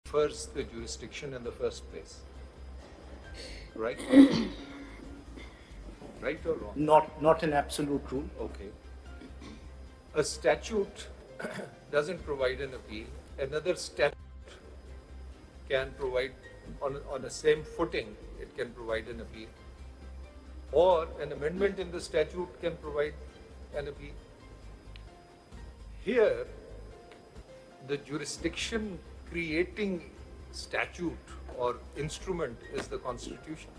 confers the jurisdiction in the first place. Right? Right or wrong? Not an absolute rule. Okay. A statute doesn't provide an appeal. Another statute can provide on the same footing, it can provide an appeal. Or an amendment in the statute can provide an appeal. Here, the jurisdiction creating statute or instrument is the Constitution.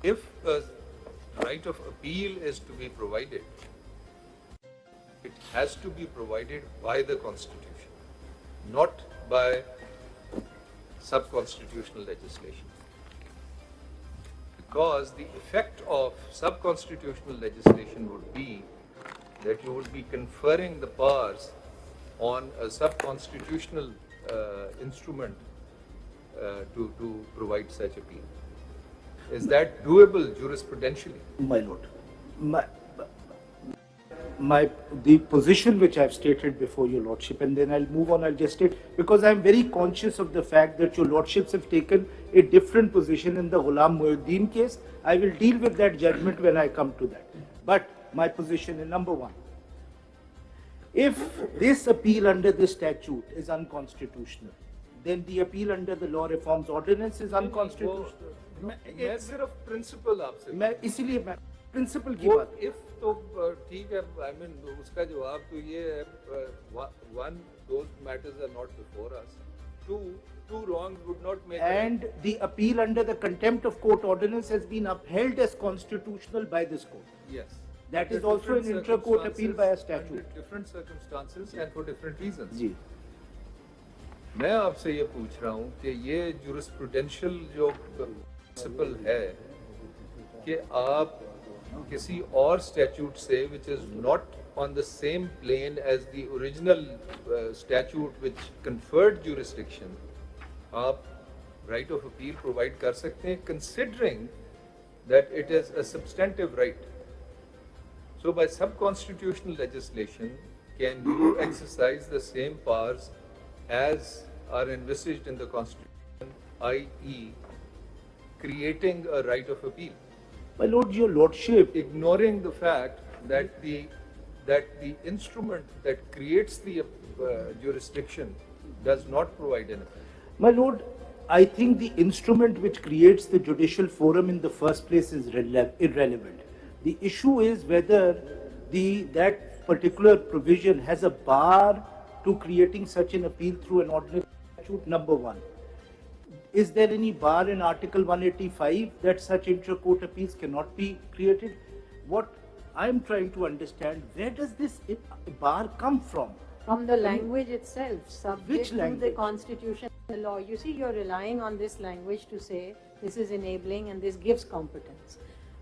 If a right of appeal is to be provided, it has to be provided by the Constitution, not by sub-constitutional legislation. Because the effect of sub-constitutional legislation would be that you would be conferring the powers on a sub-constitutional instrument to provide such appeal. Is that doable jurisprudentially? My lord, the position which I've stated before your lordship, and then I'll move on, I'll just state, because I'm very conscious of the fact that your lordships have taken a different position in the Ghulam Muhyiddin case. I will deal with that judgment when I come to that. But my position is number one. If this appeal under the statute is unconstitutional, then the appeal under the law reforms ordinance is unconstitutional. मैं सिर्फ principal आपसे इसीलिए मैं principal की बात if तो ठीक है I mean उसका जवाब तो ये है one those matters are not before us, two wrongs would not make and right. The appeal under the contempt of court ordinance has been upheld as constitutional by this court. Yes, that is also an intra-court appeal by a statute. Under different circumstances and for different reasons. जी. मैं आपसे ये पूछ रहा हूँ कि ये jurisprudential जो principal है कि आप किसी और स्टैट्यूट से which is not on the same plane as the original statute which conferred jurisdiction, आप right of appeal provide कर सकते हैं considering that it is a substantive right. So by sub-constitutional legislation, can you exercise the same powers as are envisaged in the Constitution, i.e. creating a right of appeal? My lord, your lordship, ignoring the fact that the instrument that creates the jurisdiction does not provide an appeal. My lord, I think the instrument which creates the judicial forum in the first place is irrelevant. The issue is whether that particular provision has a bar to creating such an appeal through an ordinary statute, number one. Is there any bar in Article 185 that such intra-court appeals cannot be created? What I'm trying to understand, where does this bar come from? From the language itself, subject Which to language? the Constitution and the law. You see, you're relying on this language to say this is enabling and this gives competence.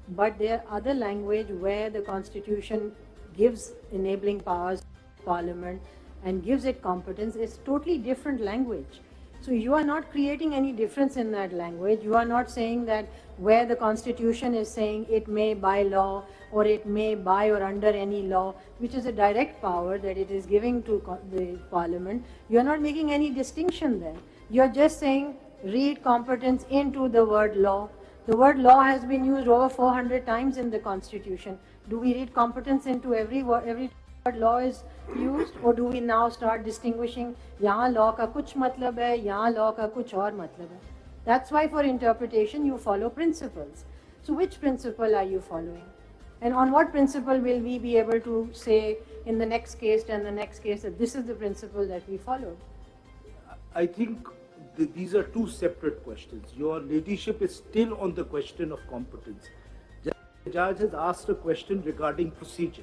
But there are other language where the Constitution gives enabling powers to Parliament and gives it competence. It's totally different language. So you are not creating any difference in that language. You are not saying that where the Constitution is saying it may by law or it may by or under any law, which is a direct power that it is giving to the Parliament, you are not making any distinction there. You are just saying read competence into the word law. The word law has been used over 400 times in the Constitution. Do we read competence into every word law is used, or do we now start distinguishing यहाँ law का कुछ मतलब है, यहाँ law का कुछ और मतलब है? That's why for interpretation you follow principles. So which principle are you following? And on what principle will we be able to say in the next case and the next case that this is the principle that we followed? I think these are two separate questions. Your ladyship is still on the question of competence. The judge has asked a question regarding procedure.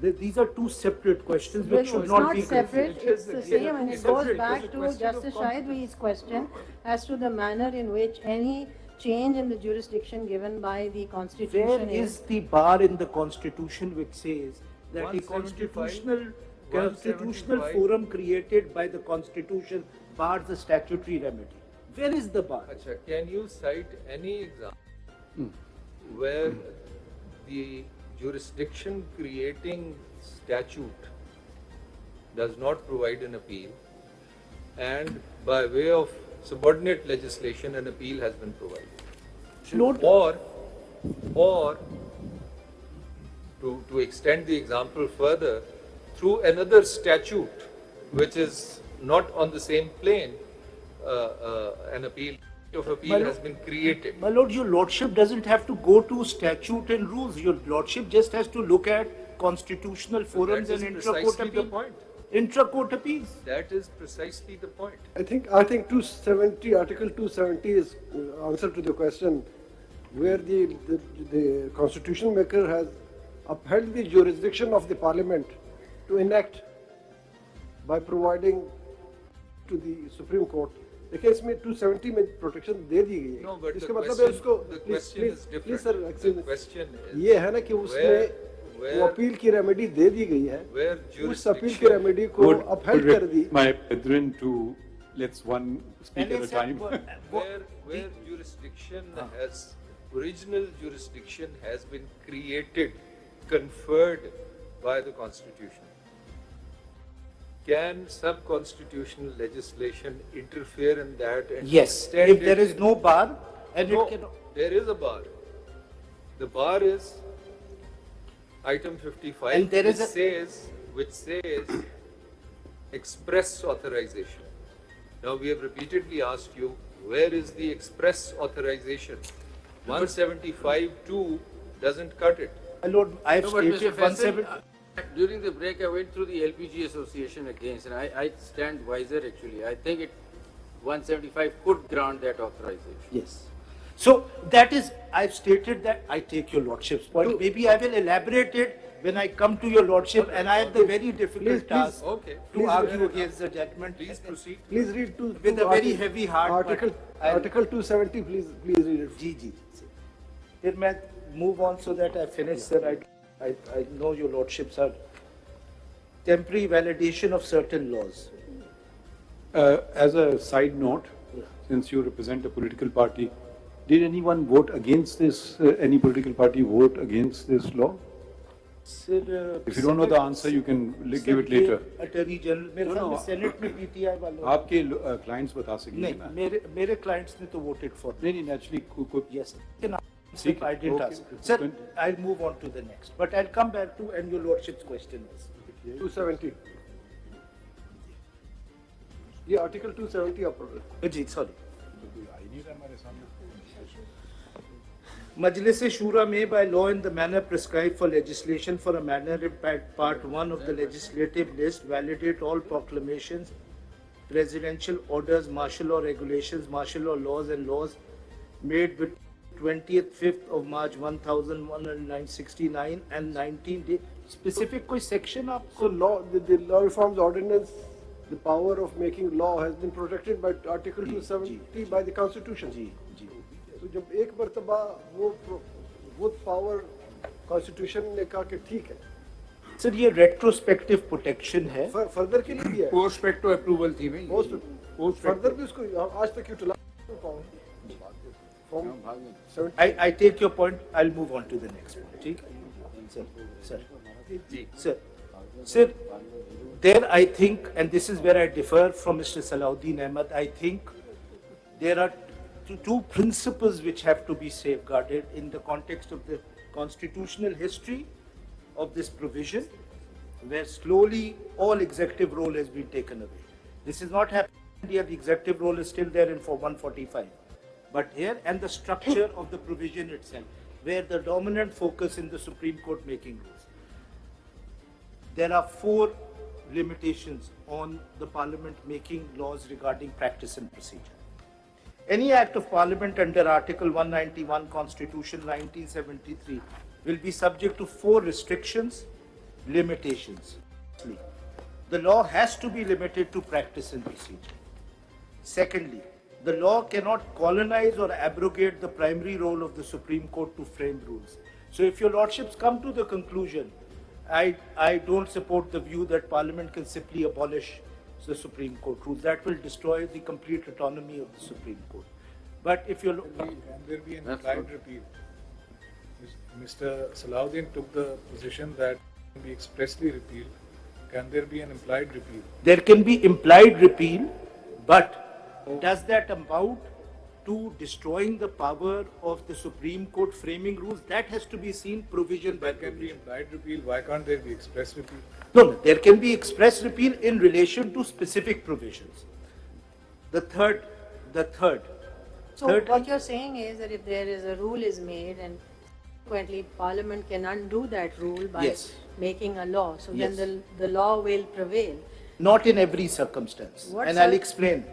These are two separate questions which should not be confused. It's not separate, it's the same, and it goes back to Justice Shahid's question as to the manner in which any change in the jurisdiction given by the Constitution Where is the bar in the Constitution which says that the constitutional forum created by the Constitution bars the statutory remedy? Where is the bar? Achha, can you cite any example where the jurisdiction creating statute does not provide an appeal, and by way of subordinate legislation, an appeal has been provided. Or to extend the example further, through another statute which is not on the same plane, an appeal has been created. My lord, your lordship doesn't have to go to statute and rules. Your lordship just has to look at constitutional forums and intra-court appeals. Intra-court appeals. That is precisely the point. I think Article 270 is answer to the question, where the constitution maker has upheld the jurisdiction of the parliament to enact by providing to the Supreme Court. देखिए इसमें 270 में protection दे दी गई है. No, but इसका मतलब है उसको please sir, the question is ये है ना कि उसमें वो अपील की रेमेडी दे दी गई है. उस अपील की रेमेडी को अपहेल्ड कर दी. My brethren, to let's one speak at a time. Where original jurisdiction has been created, conferred by the Constitution. Can sub-constitutional legislation interfere in that? And yes, if there is no bar, and no, it can. There is a bar. The bar is item 55, and there is which says express authorization. Now we have repeatedly asked you, where is the express authorization? 175(2) doesn't cut it. My lord, I have stated 170. During the break, I went through the LPG Association against, and I stand wiser actually. I think 175 could grant that authorization. Yes. So that is, I've stated that. I take your lordship's point. Maybe I will elaborate it when I come to your lordship, and I have the very difficult task to argue against the judgment. Please proceed. Please read with a very heavy heart. Article 270. Please read it. Ji. Then मैं move on so that I finish, sir. I know your lordships are temporary validation of certain laws. As a side note, since you represent a political party, did anyone vote against this? Any political party vote against this law? Sir, if you don't know the answer, you can give it later. Attorney General, मेरे ख्याल में Senate में PTI वालों. आपके clients बता सकेंगे ना? नहीं, मेरे clients ने तो voted for. नहीं, naturally could. Yes. I didn't ask. Sir, I'll move on to the next. But I'll come back to, and your lordship's question was. 270. ये Article 270 आप पढ़ रहे हैं? जी, sorry. Majlis Shura may by law in the manner prescribed for legislation for a manner in part 1 of the legislative list validate all proclamations, presidential orders, martial law regulations, martial law laws and laws made with 25th of March 1169 and 19 day specific कोई section आप. So law, the law reforms ordinance, the power of making law has been protected by Article 270 by the Constitution. जी. तो जब एक मर्तबा वो power Constitution ने कहा कि ठीक है. सर ये retrospective protection है. फर्दर के लिए भी है. Post-facto approval थी भाई. फर्दर भी उसको आज तक यूटिलाइज नहीं पाऊँ. I take your point. I'll move on to the next one. ठीक है? Sir, there I think, and this is where I differ from Mr. Salahuddin Ahmed, I think there are two principles which have to be safeguarded in the context of the constitutional history of this provision, where slowly all executive role has been taken away. This is not happening in India. The executive role is still there in 145. But here, and the structure of the provision itself, where the dominant focus in the Supreme Court making rules. There are 4 limitations on the Parliament making laws regarding practice and procedure. Any act of Parliament under Article 191 Constitution 1973 will be subject to 4 restrictions, limitations. The law has to be limited to practice and procedure. Secondly, the law cannot colonize or abrogate the primary role of the Supreme Court to frame rules. So if your lordships come to the conclusion, I don't support the view that Parliament can simply abolish the Supreme Court rules. That will destroy the complete autonomy of the Supreme Court. But if you look... Can there be an implied repeal? Mr. Salahuddin took the position that can be expressly repealed, Can there be an implied repeal? There can be implied repeal, but does that amount to destroying the power of the Supreme Court framing rules? That has to be seen provision by There can be implied repeal. Why can't there be express repeal? No, there can be express repeal in relation to specific provisions. The third. So what you're saying is that if there is a rule is made and consequently Parliament can undo that rule by Yes. making a law, so Yes. then the law will prevail. Not in every circumstance. What And I'll cir- explain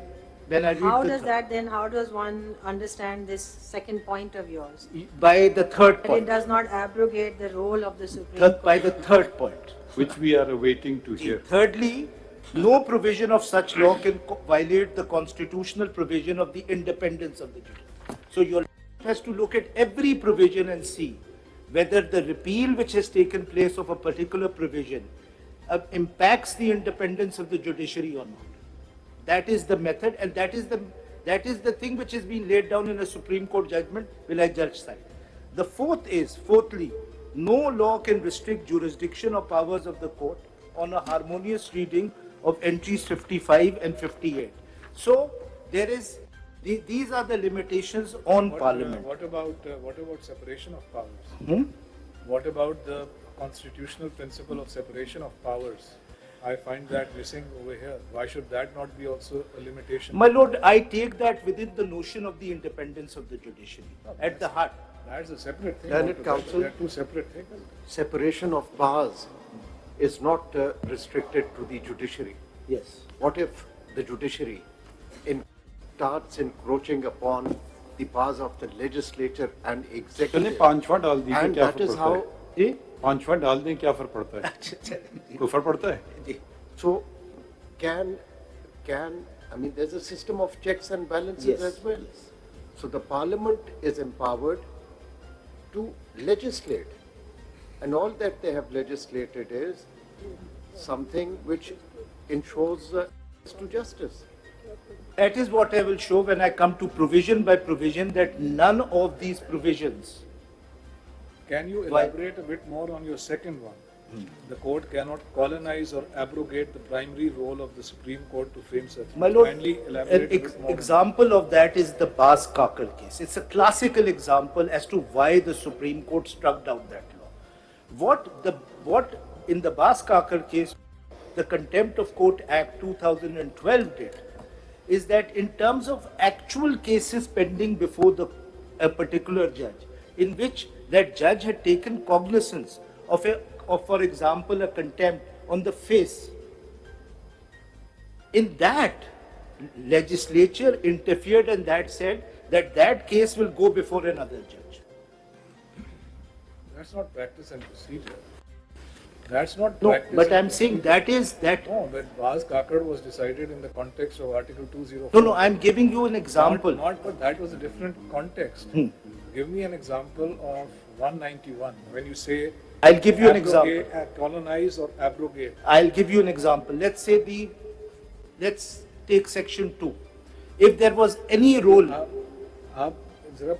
when I read How the does that then, how does one understand this second point of yours? by the third That it point. does not abrogate the role of the Supreme Court. By the third point. Which we are awaiting to hear. Thirdly, no provision of such law can violate the constitutional provision of the independence of the judiciary. So your has to look at every provision and see whether the repeal which has taken place of a particular provision impacts the independence of the judiciary or not. That is the method, and that is the thing which has been laid down in a Supreme Court judgment, will I judge side. The fourthly, no law can restrict jurisdiction or powers of the court on a harmonious reading of entries 55 and 58. So there is, these are the limitations on Parliament. What about separation of powers? What about the constitutional principle of separation of powers? I find that missing over here. Why should that not be also a limitation? My lord, I take that within the notion of the independence of the judiciary, at the heart. That's a separate thing. Learned Counsel. They're two separate things. Separation of powers is not restricted to the judiciary. Yes. What if the judiciary starts encroaching upon the powers of the legislature and चले executive? पांचवा डाल दी And क्या that फर्क is पड़ता how, है? पांचवा डाल दें क्या फर्क पड़ता है? कोई फर्क पड़ता है? so I mean, there's a system of checks and balances Yes. as well. So the Parliament is empowered to legislate. And all that they have legislated is something which ensures to justice. That is what I will show when I come to provision by provision, that none of these provisions. Can you elaborate a bit more on your second one? The court cannot colonize or abrogate the primary role of the Supreme Court to frame such. My lord, Kindly an elaborate a bit more. example of that is the Bas Kakar case. It's a classical example as to why the Supreme Court struck down that law. What in the Bas Kakar case, the Contempt of Court Act 2012 did, is that in terms of actual cases pending before a particular judge, in which that judge had taken cognizance of, for example, a contempt on the face, in that, legislature interfered and that said that that case will go before another judge. That's not practice and procedure. That's not No, practice. but and I'm saying that is that. No, but Bas Kakar was decided in the context of Article 204. No, I'm giving you an example. But that was a different context. Give me an example of 191 when you say. I'll give you an example. Colonize or abrogate. I'll give you an example. Let's take section 2. If there was any role. आप जरा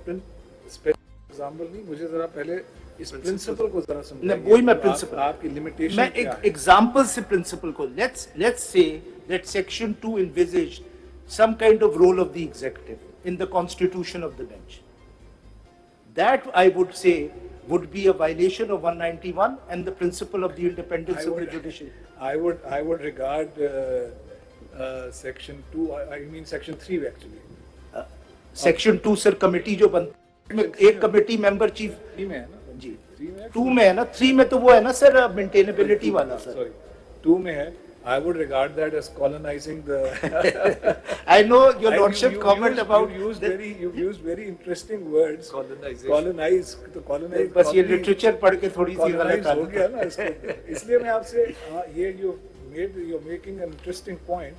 specific example नहीं, मुझे जरा पहले इस principle को जरा समझाइए। नहीं, वही मैं principle. आपकी limitation मैं क्या एक है? example से principle को. Let's say that section 2 envisaged some kind of role of the executive in the constitution of the bench. That I would say would be a violation of 191 and the principle of the independence of the judiciary. I would regard section 2. I mean section 3 actually. Section 2 sir committee जो बनती है, एक committee member chief 3 में है ना? जी 3 में है? 2 में है ना, 3 में तो वो है ना सर maintainability वाला सर. Sorry, 2 में है. I would regard that as colonizing the. I know your And lordship comment used, about you've used very interesting words. Colonization. Colonize, तो colonize. बस ये literature पढ़ के थोड़ी सी colonize गलत हो आदत गया ना इसको. इसलिए मैं आपसे you're making an interesting point,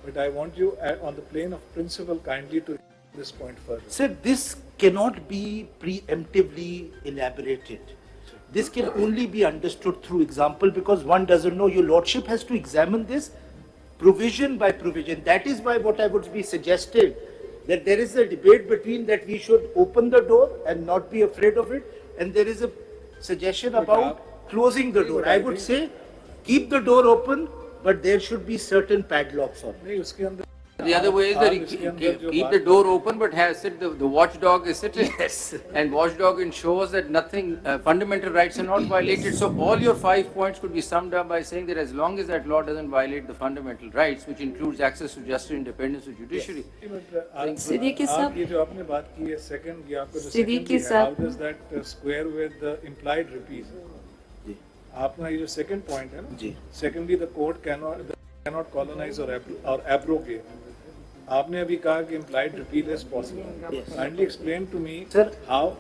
but I want you on the plane of principle kindly to this point further. Sir, this cannot be preemptively elaborated. This can only be understood through example because one doesn't know. Your lordship has to examine this provision by provision. That is why what I would be suggesting, that there is a debate between that we should open the door and not be afraid of it, and there is a suggestion about closing the door. I would say keep the door open, but there should be certain padlocks on it. नहीं उसके अंदर The other way is that you keep the door open, but has sit the watchdog is sitting. Yes. And watchdog ensures that nothing, fundamental rights are not violated. So all your 5 points could be summed up by saying that as long as that law doesn't violate the fundamental rights, which includes access to justice, independence of judiciary. Siddiqui आप साहब, ये जो आपने बात की है second, ये आपका जो Siddiqui second है, how साहब। does that square with the implied repeal? आपका ये जो second point है ना, जी। secondly the court cannot colonize or abrogate. आपने अभी कहा कि implied repeal is possible. Yes. Kindly explain to me Sir, how.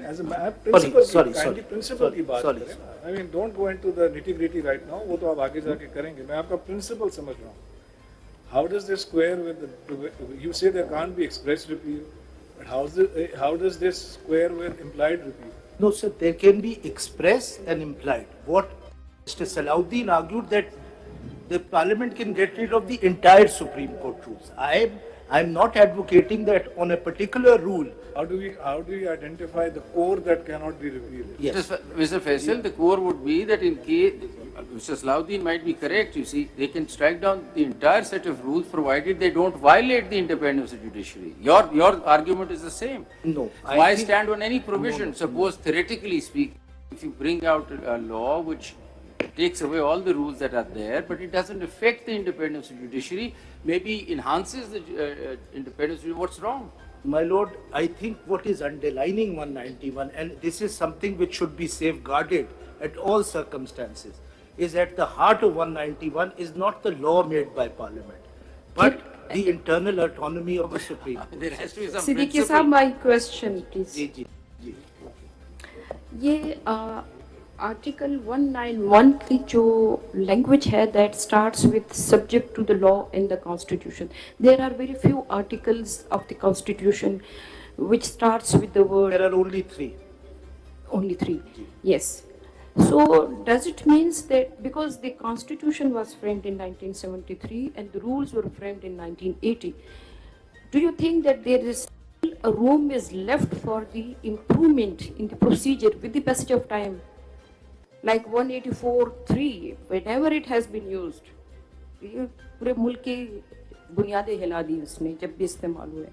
As a principle, sorry. principle की बात Sorry. करें ना. I mean, don't go into the nitty-gritty right now. वो तो आप आगे जाके करेंगे. मैं आपका principle समझ रहा हूँ. How does this square with the? You say there can't be express repeal, but how does this square with implied repeal? no, sir, there can be express and implied. What Mr. Salahuddin argued that the Parliament can get rid of the entire Supreme Court rules. I'm not advocating that on a particular rule. How do we identify the core that cannot be repealed? Yes. Mr. Faisal, the core would be that in case, Mr. Salahuddin might be correct, you see, they can strike down the entire set of rules provided they don't violate the independence of judiciary. Your argument is the same. No. Why stand on any provision? Suppose theoretically speaking, if you bring out a law which takes away all the rules that are there, but it doesn't affect the independence of judiciary, maybe enhances the independence of judiciary, what's wrong? My lord, I think what is underlining 191, and this is something which should be safeguarded at all circumstances, is at the heart of 191 is not the law made by Parliament, but the internal autonomy of the Supreme Court. There has to be some Siddiqui principle. साहब, my question, please. जी, जी, जी. ये article 191 की जो language है that starts with subject to the law in the constitution. There are very few articles of the constitution which starts with the word. There are only three. Only three. Yes. So does it means that because the constitution was framed in 1973 and the rules were framed in 1980, do you think that there is still a room is left for the improvement in the procedure with the passage of time? Like 184(3), whenever it has been used, पूरे मुल्क की बुनियादें हिला दी उसने जब भी इस्तेमाल हुए.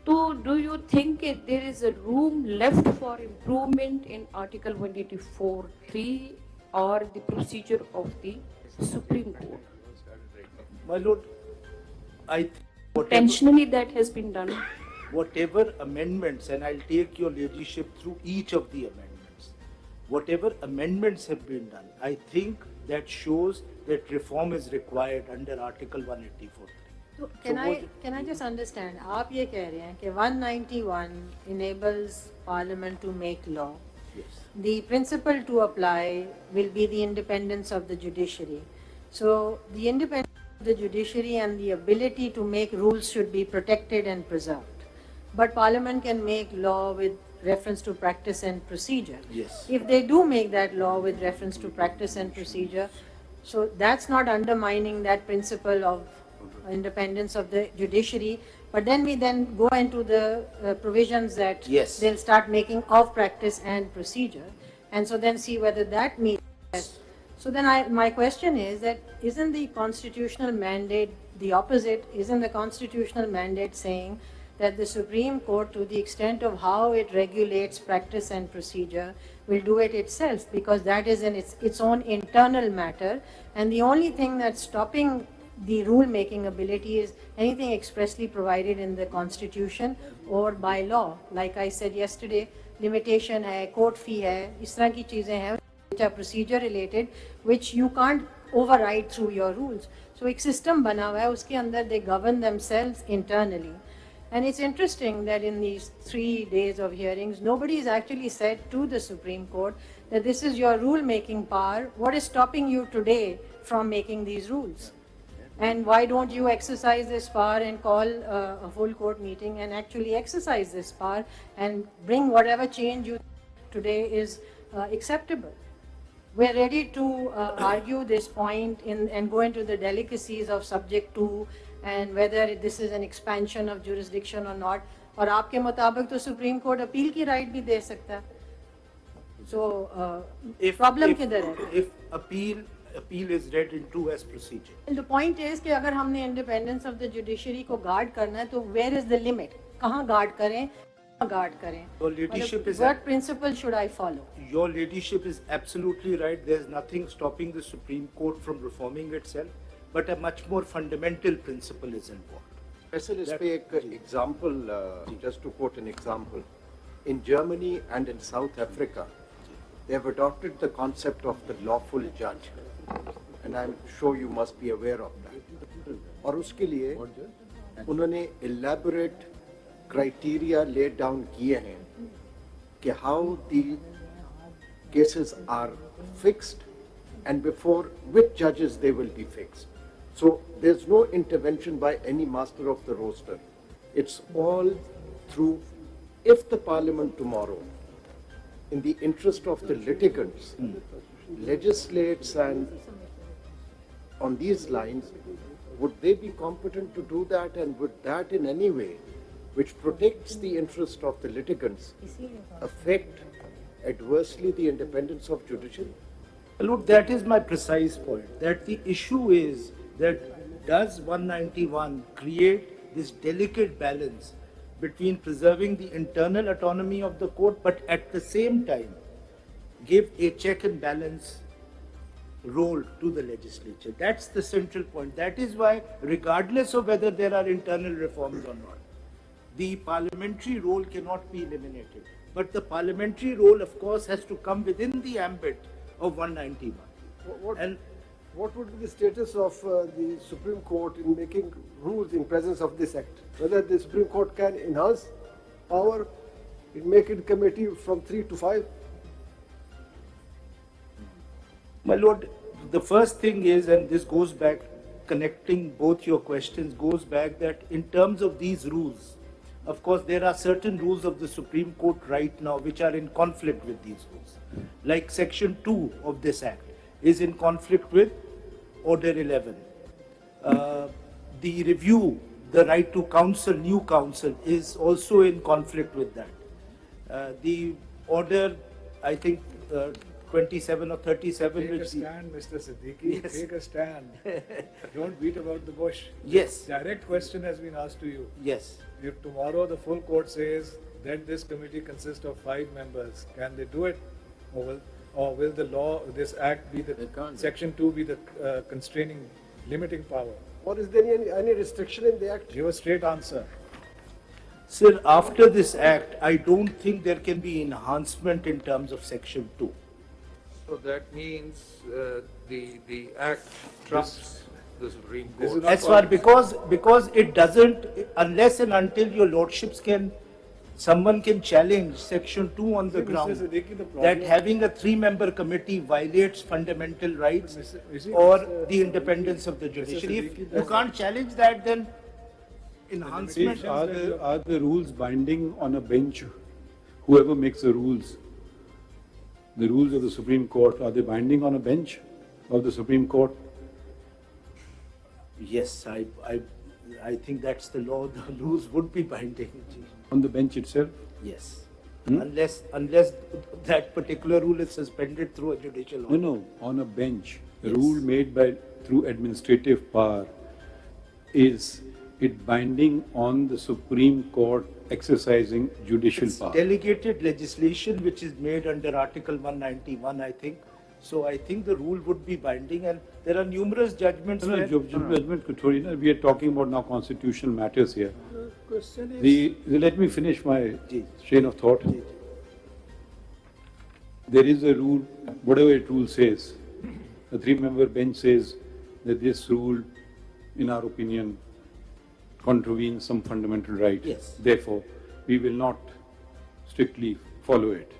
So do you think there is a room left for improvement in Article 184(3) or the procedure of the Supreme Court? My lord, I think Intentionally that has been done. whatever amendments, and I'll take your ladyship through each of the amendments, whatever amendments have been done, I think that shows that reform is required under Article 184. So can I just understand? आप ये कह रहे हैं कि 191 enables Parliament to make law. Yes. The principle to apply will be the independence of the judiciary. So the independence of the judiciary and the ability to make rules should be protected and preserved. But Parliament can make law with reference to practice and procedure. Yes. If they do make that law with reference to practice and procedure, so that's not undermining that principle of independence of the judiciary, but then we then go into the provisions that Yes. they'll start making of practice and procedure, and so then see whether that means that. So then my question is that isn't the constitutional mandate the opposite? Isn't the constitutional mandate saying that the Supreme Court, to the extent of how it regulates practice and procedure, will do it itself, because that is in its own internal matter, and the only thing that's stopping the rule-making ability is anything expressly provided in the Constitution or by law. Like I said yesterday, limitation hai, court fee hai, is tarah ki cheezein hai, which are procedure related, which you can't override through your rules. So ek system bana hua hai, uske andar they govern themselves internally. And it's interesting that in these 3 days of hearings, nobody has actually said to the Supreme Court that this is your rule-making power. What is stopping you today from making these rules? And why don't you exercise this power and call a full court meeting and actually exercise this power and bring whatever change you today is acceptable? We're ready to argue this point and go into the delicacies of subject 2 and whether this is an expansion of jurisdiction or not. और आपके मुताबिक तो supreme court appeal की right भी दे सकता है. So, problem किधर है? If appeal is read into as procedure. And the point is कि अगर हमने independence of the judiciary को guard करना है, तो where is the limit? कहाँ guard करें? कहाँ guard करें? Your leadership is. What principle should I follow? Your leadership is absolutely right. There's nothing stopping the Supreme Court from reforming itself, but a much more fundamental principle is involved. Faisal, is an example, just to quote an example. In Germany and in South Africa, they have adopted the concept of the lawful judge. And I'm sure you must be aware of that. और उसके लिए उन्होंने elaborate criteria laid down किए हैं कि how the cases are fixed and before which judges they will be fixed. So there's no intervention by any master of the roster. It's all through, if the parliament tomorrow, in the interest of the litigants, legislates and on these lines, would they be competent to do that, and would that in any way, which protects the interest of the litigants, affect adversely the independence of judiciary? Look, that is my precise point, that the issue is that does 191 create this delicate balance between preserving the internal autonomy of the court, but at the same time give a check and balance role to the legislature. That's the central point. That is why, regardless of whether there are internal reforms or not, the parliamentary role cannot be eliminated. But the parliamentary role, of course, has to come within the ambit of 191. What would be the status of the Supreme Court in making rules in presence of this Act? Whether the Supreme Court can enhance power in making committee from 3 to 5? My Lord, the first thing is, and this goes back, connecting both your questions, goes back that in terms of these rules, of course, there are certain rules of the Supreme Court right now which are in conflict with these rules. Like Section 2 of this Act is in conflict with Order 11. The review, the right to counsel, new counsel, is also in conflict with that. The Order, I think, 27 or 37. Take a stand, Mr. Siddiqui. Yes. Take a stand. Don't beat about the bush. Yes. Direct question has been asked to you. Yes. If tomorrow the full court says that this committee consists of 5 members, can they do it? Or will the law, this act be the, Section 2 be the constraining, limiting power? Or is there any restriction in the Act? Give a straight answer. Sir, after this Act, I don't think there can be enhancement in terms of Section 2. So that means the Act trumps the Supreme Court. As far because it doesn't, unless and until your lordships can, someone can challenge Section 2 on the ground that having a 3-member committee violates fundamental rights or the independence of the judiciary. If you can't challenge that, then enhancement. Are the rules binding on a bench? Whoever makes the rules of the Supreme Court, are they binding on a bench of the Supreme Court? Yes, I think that's the law. The rules would be binding. On the bench itself? Yes. Unless that particular rule is suspended through a judicial order. No, on a bench. A rule made through administrative power, is it binding on the Supreme Court exercising judicial power? Delegated legislation which is made under Article 191, I think. So I think the rule would be binding, and there are numerous judgments. We are talking about now constitutional matters here. Let me finish my chain of thought. There is a rule, whatever a rule says, a 3-member bench says that this rule, in our opinion, contravenes some fundamental right. Yes. Therefore, we will not strictly follow it.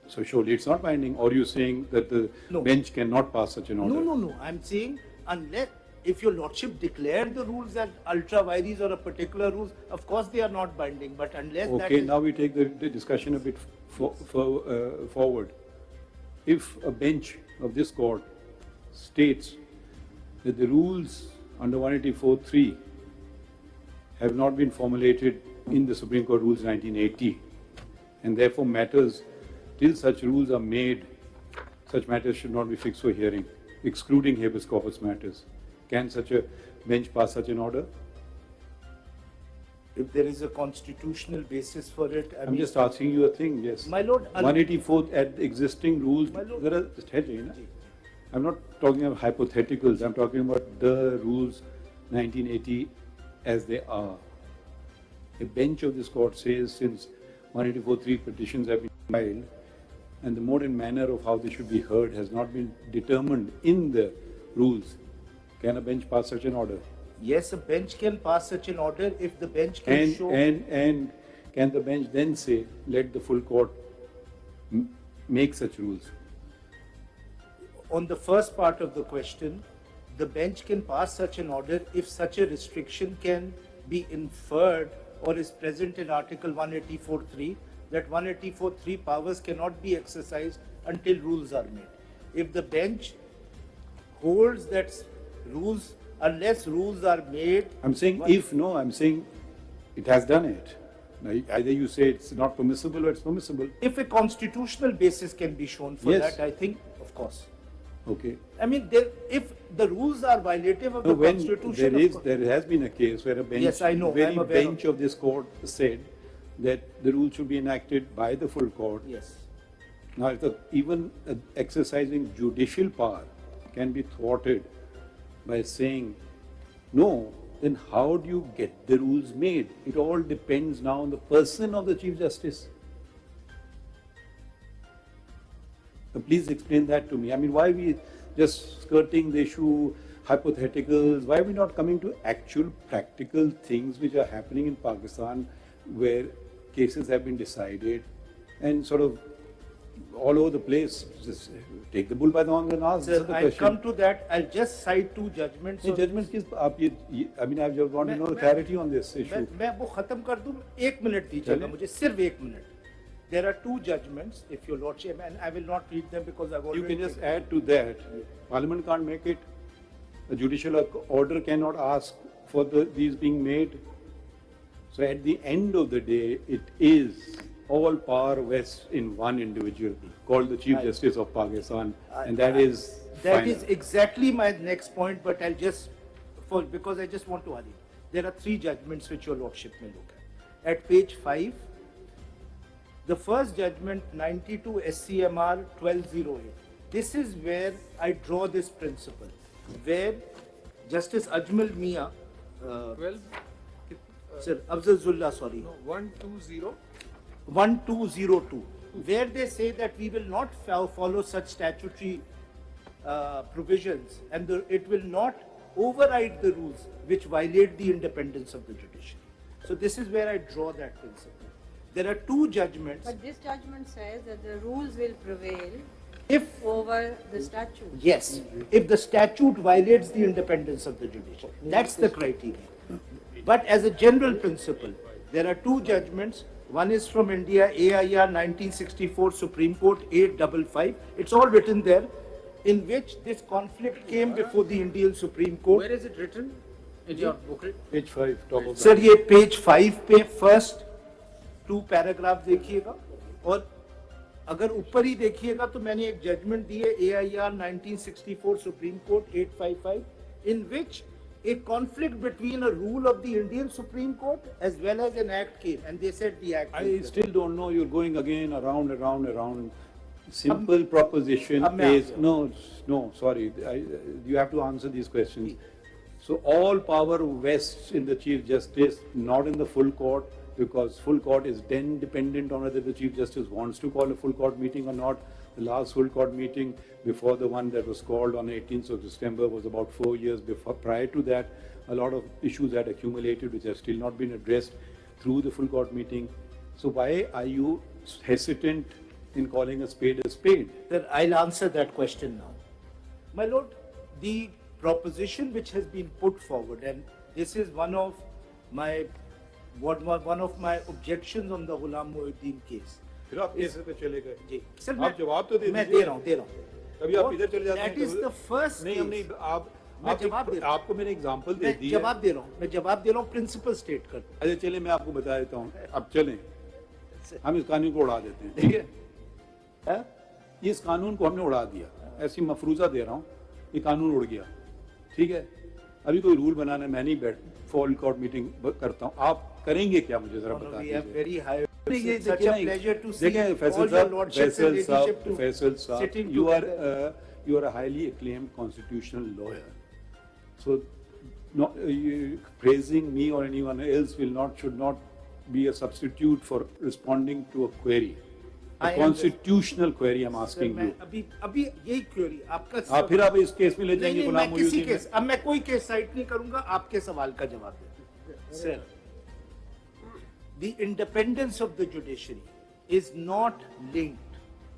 So surely it's not binding. Or you're saying that the bench cannot pass such an order? No. I'm saying unless, if your lordship declare the rules as ultra vires or a particular rules, of course they are not binding. But unless that Okay, now we take the discussion a bit forward. If a bench of this court states that the rules under 184(3) have not been formulated in the Supreme Court Rules 1980, and therefore matters till such rules are made, such matters should not be fixed for hearing, excluding habeas corpus matters. Can such a bench pass such an order? If there is a constitutional basis for it, I'm just asking you a thing, yes. My lord, 184th at existing rules, there are just I'm not talking of hypotheticals, I'm talking about the rules 1980 as they are. A bench of this court says since 184.3 petitions have been filed and the mode and manner of how they should be heard has not been determined in the rules, can a bench pass such an order? Yes, a bench can pass such an order if the bench can show... And can the bench then say, let the full court make such rules? On the first part of the question, the bench can pass such an order if such a restriction can be inferred or is present in Article 184.3, that 184.3 powers cannot be exercised until rules are made. If the bench holds that rules, unless rules are made... I'm saying if, no, I'm saying it has done it. Now, either you say it's not permissible or it's permissible. If a constitutional basis can be shown for that, I think, of course. Okay. I mean, if the rules are violative of the Constitution... There has been a case where a bench, yes, I know, very bench of this court said that the rule should be enacted by the full court. Yes. Now, if even exercising judicial power can be thwarted by saying no, then how do you get the rules made? It all depends now on the person of the Chief Justice. Please explain that to me. I mean, why are we just skirting the issue, hypotheticals? Why are we not coming to actual practical things which are happening in Pakistan where cases have been decided and sort of all over the place? Just take the bull by the horns and ask the question. I'll come to that. I'll just cite two judgments. Judgments, I mean, I just want to know clarity on this issue. मैं वो खत्म कर दूं, 1 minute दीजिएगा मुझे, सिर्फ 1 minute. There are two judgments, if your lordship, and I will not read them because I've already... You can just add to that. Parliament can't make it. The judicial order cannot ask for these being made. So at the end of the day, it is all power vests in one individual called the Chief Justice of Pakistan, and that is That final. is exactly my next point, but I'll just, because I just want to hurry. There are 3 judgments which your lordship may look at. At page 5, the first judgment, 92 SCMR 1208. This is where I draw this principle, where Justice Ajmal Mia, 12? Sir, Afzalullah, sorry. No, 120? 1202, where they say that we will not follow such statutory provisions and it will not override the rules which violate the independence of the judiciary. So this is where I draw that principle. There are 2 judgments. But this judgment says that the rules will prevail over the statute. Yes, if the statute violates the independence of the judiciary. That's the criteria. But as a general principle, there are 2 judgments. One is from India, AIR 1964 Supreme Court 855. It's all written there, in which this conflict came before the Indian Supreme Court. Where is it written? In your booklet? Page 5, top of Sir, ये page 5 पे first 2 paragraphs देखिएगा, और अगर ऊपर ही देखिएगा तो मैंने एक judgment दी है AIR 1964 Supreme Court 855, in which a conflict between a rule of the Indian Supreme Court as well as an act came, and they said the act. I still don't know. You're going again around. Simple proposition is no. Sorry, you have to answer these questions. So all power vests in the Chief Justice, not in the full court, because full court is then dependent on whether the Chief Justice wants to call a full court meeting or not. The last full court meeting before the one that was called on 18th of December was about 4 years before. Prior to that, a lot of issues had accumulated which have still not been addressed through the full court meeting. So why are you hesitant in calling a spade a spade? Sir, I'll answer that question now. My lord, the proposition which has been put forward, and this is one of my objections on the Ghulam Muhyiddin case. फिर आप कैसे पे चले गए? जी sir, आप जवाब तो दे मैं दे रहा हूँ कभी आप इधर चले जाते हैं That is the first नहीं, हम नहीं, मैं जवाब दे रहा हूँ, आपको मैंने एग्जांपल दे दी है। मैं जवाब दे रहा हूँ, प्रिंसिपल स्टेट कर। अरे चले, मैं आपको बता देता हूँ, अब चलें, हम इस कानून को उड़ा देते हैं, ठीक है? है, इस कानून को हमने उड़ा दिया, ऐसी मफरूजा दे रहा हूँ, ये कानून उड़ गया, ठीक है। अभी कोई रूल बनाना, मैं नहीं बैठ फुल कोर्ट मीटिंग करता हूँ, आप करेंगे क्या मुझे जरा बता दीजिए। ये देखिए फैसल साहब, you are a highly acclaimed constitutional lawyer, so praising me or anyone else should not be a substitute for responding to a query. A constitutional query I'm asking you. अभी यही क्वेरी आपका, आप फिर आप इस केस में ले जाएंगे गुलाम मोहम्मद केस। अब मैं कोई केस साइट नहीं करूंगा, आपके सवाल का जवाब देता। Sir, the independence of the judiciary is not linked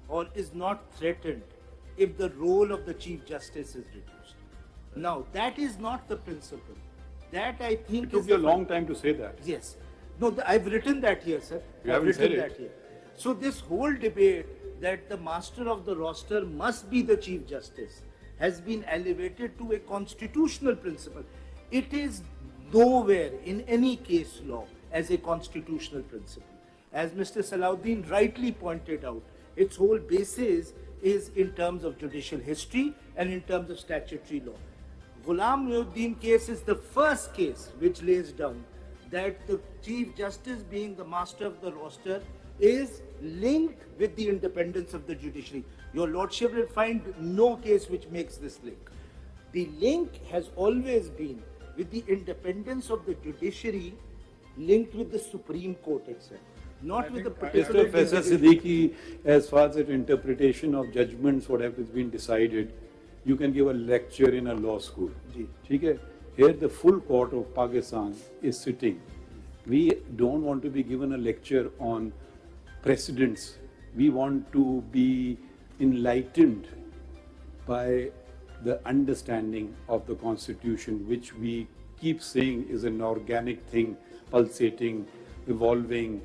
or is not threatened if the role of the Chief Justice is reduced. Now, that is not the principle. That I think it took you a long time to say that. Yes. No, I've written that here, sir. You haven't said it. That here. So this whole debate that the master of the roster must be the Chief Justice has been elevated to a constitutional principle. It is nowhere in any case law as a constitutional principle. As Mr. Salahuddin rightly pointed out, its whole basis is in terms of judicial history and in terms of statutory law. Ghulam Muhyiddin case is the first case which lays down that the Chief Justice, being the master of the roster, is linked with the independence of the judiciary. Your Lordship will find no case which makes this link. The link has always been with the independence of the judiciary linked with the Supreme Court itself, not with the particular... Mr. Faizal Siddiqui, as far as the interpretation of judgments, whatever has been decided, you can give a lecture in a law school. Okay? Here the full court of Pakistan is sitting. We don't want to be given a lecture on precedents. We want to be enlightened by the understanding of the Constitution, which we keep saying is an organic thing, pulsating, evolving,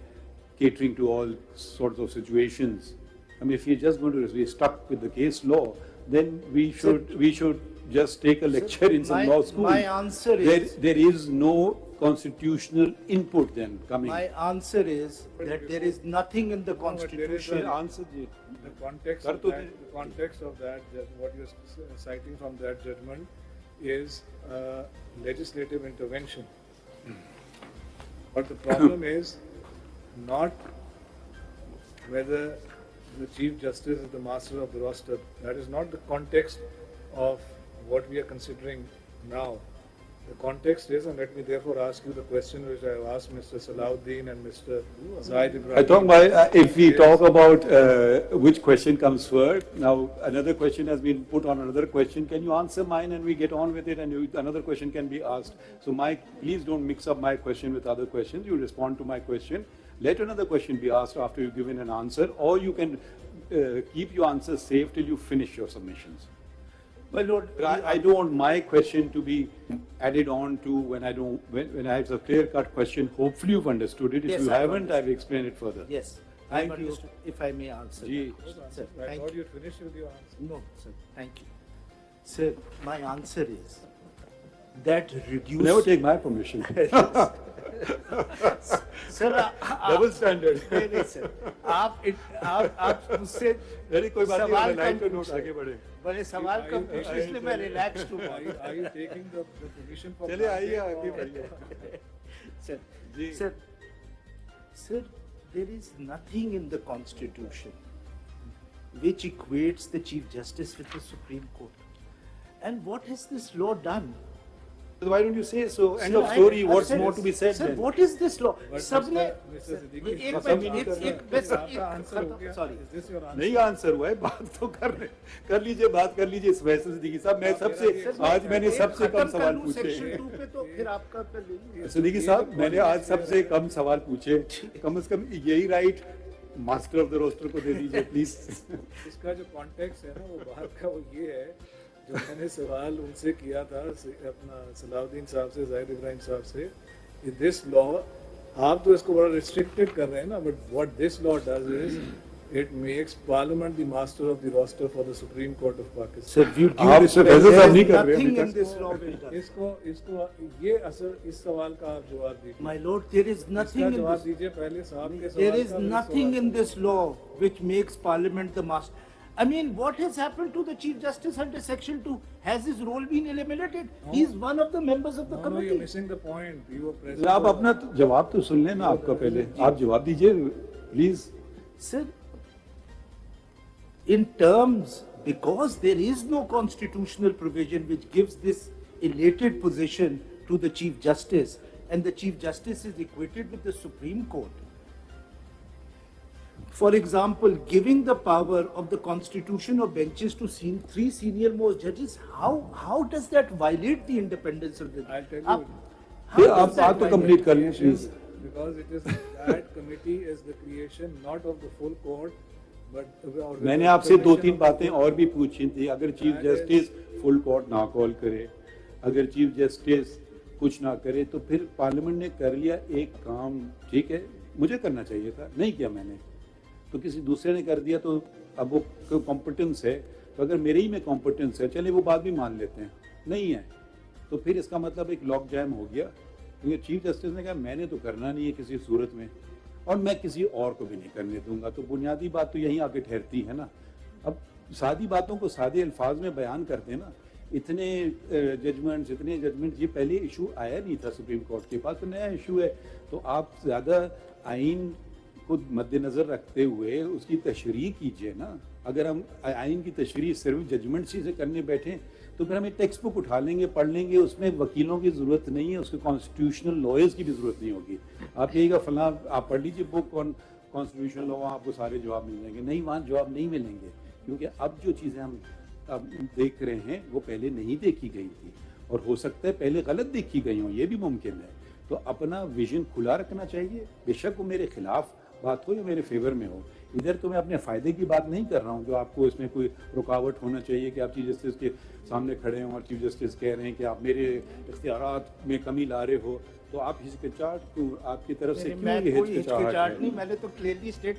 catering to all sorts of situations. I mean, if you're just going to be stuck with the case law, then we should just take a lecture in some law school. My answer is... There is no constitutional input then coming. My answer is that there is nothing in the Constitution... The context of that, what you're citing from that judgment is legislative intervention. But the problem is not whether the Chief Justice is the master of the roster. That is not the context of what we are considering now. The context is, and let me therefore ask you the question which I have asked Mr. Salahuddin and Mr. Zaid Ibrahim. I thought if we talk about which question comes first, now another question has been put on another question. Can you answer mine and we get on with it, and another question can be asked. So please don't mix up my question with other questions. You respond to my question. Let another question be asked after you've given an answer, or you can keep your answers safe till you finish your submissions. Well, Lord, I don't want my question to be added on to when I have a clear-cut question. Hopefully you've understood it. If you haven't, I've explained it further. Yes, I've understood. If I may answer. Sir, I thought you'd finished with your answer. No, sir. Thank you. Sir, my answer is that reduce... Never take my permission. Sir double standard नहीं sir, आप मुझसे कोई बात नहीं, line पे note आगे बढ़े, बड़े सवाल कम पूछे, इसलिए मैं रिलैक्स्ड हूँ। Are you taking the permission from... चलिए आइए आगे बढ़िए। Sir, there is nothing in the Constitution which equates the Chief Justice with the Supreme Court. And what has this law done? Why don't you say so? End of story. What's more to be said? Sir, what is this law? सबने sorry. नहीं answer हुआ है, बात तो कर लीजिए, बात कर लीजिए फैसल सिद्दीकी साहब। मैंने सबसे कम सवाल पूछे। सिद्दीकी साहब, मैंने आज सबसे कम सवाल पूछे। कम से कम यही right master of the roster को दे दीजिए प्लीज। इसका जो कॉन्टेक्स्ट है ना, वो बात का वो ये है जो मैंने सवाल उनसे किया था, अपना सलाहुद्दीन साहब से, जाहिद इब्राहिम साहब से, दिस लॉ, आप तो इसको बड़ा रिस्ट्रिक्टेड कर रहे हैं ना, but what this law does is It makes Parliament the master of the roster for the Supreme Court of Pakistan. Sir, आप इससे फैसला साहब नहीं कर रहे nothing अभी in तक। this law which does. इसको ये असर इस सवाल का आप जवाब दीजिए। My lord, there is इसका nothing in जवाब this. दीजिए पहले साहब के There सवाल is का, मेरे nothing सवाल in का। this law which makes Parliament the master. I mean, what has happened to the Chief Justice under Section 2? Has his role been eliminated? He is one of the members of the No, committee. you're missing the point. You were present. आप अपना जवाब तो सुन लेना आपका पहले, आप जवाब दीजिए please. Sir, in terms, because there is no constitutional provision which gives this elated position to the Chief Justice, and the Chief Justice is equated with the Supreme Court. For example, giving the power of the constitution of benches to three senior most judges, how does that violate the independence of the I'll tell you. how आप does that बात तो violate? Complete कर लें please. Because it is that committee is the creation not of the full court, but मैंने आपसे दो तीन बातें और भी पूछी थी। अगर चीफ जस्टिस फुल कोर्ट ना कॉल करे, अगर चीफ जस्टिस कुछ ना करे, तो फिर पार्लियामेंट ने कर लिया एक काम, ठीक है, मुझे करना चाहिए था, नहीं किया मैंने, तो किसी दूसरे ने कर दिया, तो अब वो कॉम्पिटेंस है, तो अगर मेरे ही में कॉम्पिटेंस है, चले वो बात भी मान लेते हैं, नहीं है तो फिर इसका मतलब एक लॉक जैम हो गया, क्योंकि चीफ जस्टिस ने कहा मैंने तो करना नहीं है किसी सूरत में, और मैं किसी और को भी नहीं करने दूंगा। तो बुनियादी बात तो यहीं आके ठहरती है ना। अब सादी बातों को सादे अल्फाज में बयान कर देना, इतने जजमेंट्स, ये पहले इशू आया नहीं था सुप्रीम कोर्ट के पास, तो नया इशू है, तो आप ज़्यादा आइन को मद्देनज़र रखते हुए उसकी तशरीह कीजिए ना। अगर हम आइन की तशरीह सिर्फ जजमेंट से करने बैठें तो फिर हमें टेक्स्ट बुक उठा लेंगे, पढ़ लेंगे, उसमें वकीलों की ज़रूरत नहीं है, उसके कॉन्स्टिट्यूशनल लॉयर्स की भी ज़रूरत नहीं होगी। आप कहिएगा फलां आप पढ़ लीजिए बुक ऑन कॉन्स्टिट्यूशनल लॉ, आपको सारे जवाब मिल जाएंगे, नहीं, वहाँ जवाब नहीं मिलेंगे, क्योंकि अब जो चीज़ें हम अब देख रहे हैं वो पहले नहीं देखी गई थी, और हो सकता है पहले गलत देखी गई हों, ये भी मुमकिन है। तो अपना विजन खुला रखना चाहिए, बेशक वो मेरे खिलाफ बात हो या मेरे फेवर में हो। इधर तो मैं अपने फ़ायदे की बात नहीं कर रहा हूँ, जो आपको इसमें कोई रुकावट होना चाहिए कि आप चीफ जस्टिस के सामने खड़े हों और चीफ जस्टिस कह रहे हैं कि आप मेरे इख्तियारात में कमी ला रहे हो, तो आप हिचकिचाहट क्यों, आपकी तरफ से क्यों ये हिचकिचाहट है? नहीं, मैंने तो क्लियरली स्टेट